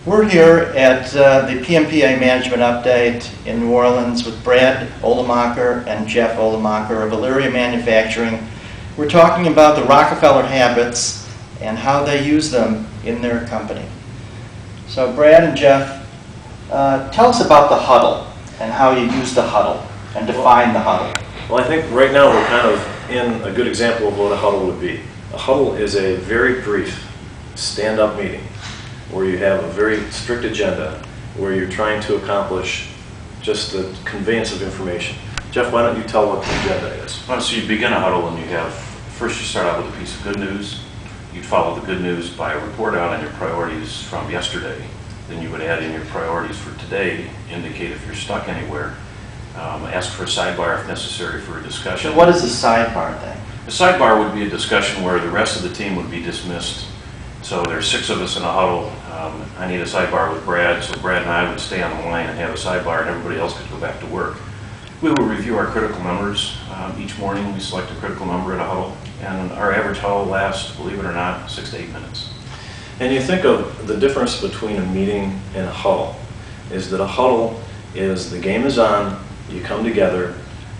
We're here at the PMPA Management Update in New Orleans with Brad Ohlemacher and Jeff Ohlemacher of Elyria Manufacturing. We're talking about the Rockefeller habits and how they use them in their company. So Brad and Jeff, tell us about the Huddle and how you use the Huddle and define the Huddle. Well, I think right now we're kind of in a good example of what a Huddle would be. A Huddle is a very brief stand-up meeting where you have a very strict agenda, where you're trying to accomplish just the conveyance of information. Jeff, why don't you tell what the agenda is? Well, so you begin a huddle and you have, first you start out with a piece of good news. You'd follow the good news by a report out on your priorities from yesterday. Then you would add in your priorities for today, indicate if you're stuck anywhere, ask for a sidebar if necessary for a discussion. So what is a sidebar thing? A sidebar would be a discussion where the rest of the team would be dismissed. So there's 6 of us in a huddle. I need a sidebar with Brad, so Brad and I would stay on the line and have a sidebar and everybody else could go back to work. We will review our critical numbers. Each morning we select a critical number at a huddle, and our average huddle lasts, believe it or not, 6 to 8 minutes. And you think of the difference between a meeting and a huddle, is that a huddle is the game is on, you come together,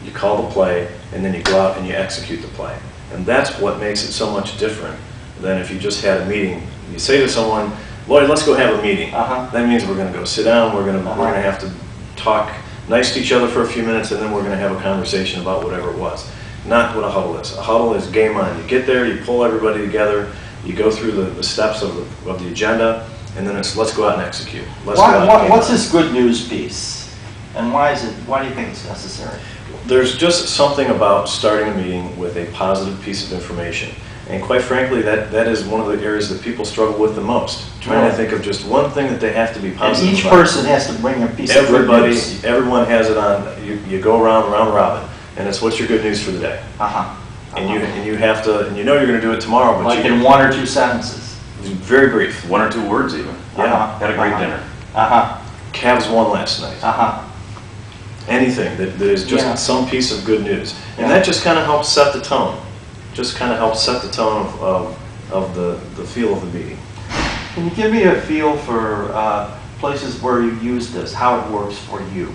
you call the play, and then you go out and you execute the play. And that's what makes it so much different than if you just had a meeting. You say to someone, Lloyd, let's go have a meeting. That means we're going to go sit down, we're going to have to talk nice to each other for a few minutes, and then we're going to have a conversation about whatever it was. Not what a huddle is. A huddle is game on. You get there, you pull everybody together, you go through the steps of the agenda, and then it's let's go out and execute. What's this good news piece? And why do you think it's necessary? There's just something about starting a meeting with a positive piece of information. And quite frankly, that is one of the areas that people struggle with the most. Trying to think of just one thing that they have to be positive and each person has to bring a piece of good news. Everyone has it on, you go round robin, and it's what's your good news for the day. And you have to, and you know you're going to do it tomorrow. But like in 1 or 2 sentences. Very brief. 1 or 2 words even. Yeah, had a great dinner. Cavs won last night. Anything that is just some piece of good news. And that just kind of helps set the tone. Just kind of helps set the tone of the feel of the meeting. Can you give me a feel for places where you use this, how it works for you?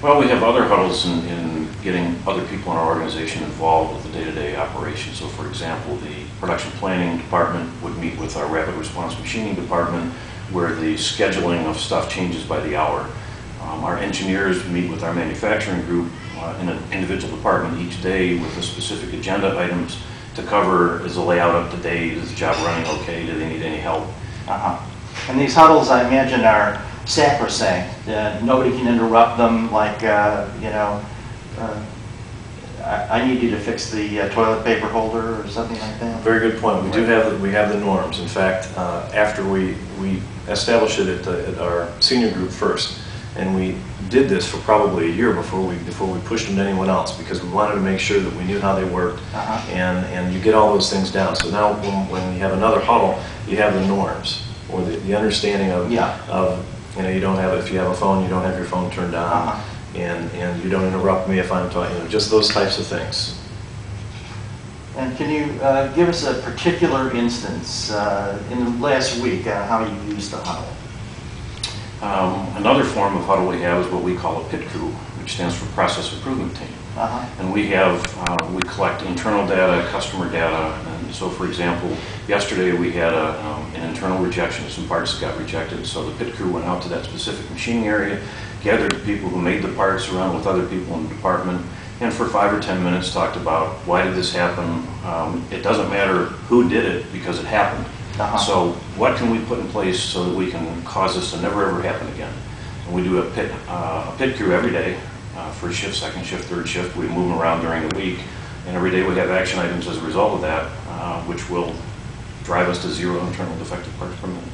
Well, we have other huddles in getting other people in our organization involved with the day-to-day operation. So for example, the production planning department would meet with our rapid response machining department, where the scheduling of stuff changes by the hour. Our engineers meet with our manufacturing group in an individual department each day with the specific agenda items to cover. Is the layout up to date? Is the job running okay? Do they need any help? And these huddles, I imagine, are sacrosanct. Nobody can interrupt them. Like, I need you to fix the toilet paper holder or something like that. Very good point. We have the norms. In fact, after we established it at our senior group first, and we did this for probably a year before we pushed them to anyone else, because we wanted to make sure that we knew how they worked, and you get all those things down. So now when you have another huddle, you have the norms, or the understanding of you don't have, if you have a phone, you don't have your phone turned on, and you don't interrupt me if I'm talking, just those types of things. And can you give us a particular instance in the last week how you used the huddle? Another form of huddle we have is what we call a PIT crew, which stands for Process Improvement Team. And we collect internal data, customer data, and so for example, yesterday we had an internal rejection, some parts that got rejected, so the PIT crew went out to that specific machining area, gathered the people who made the parts around with other people in the department, and for 5 or 10 minutes talked about why did this happen. It doesn't matter who did it because it happened. So what can we put in place so that we can cause this to never ever happen again? And we do a pit crew every day, first shift, second shift, third shift. We move them around during the week, and every day we have action items as a result of that, which will drive us to 0 internal defective parts per minute.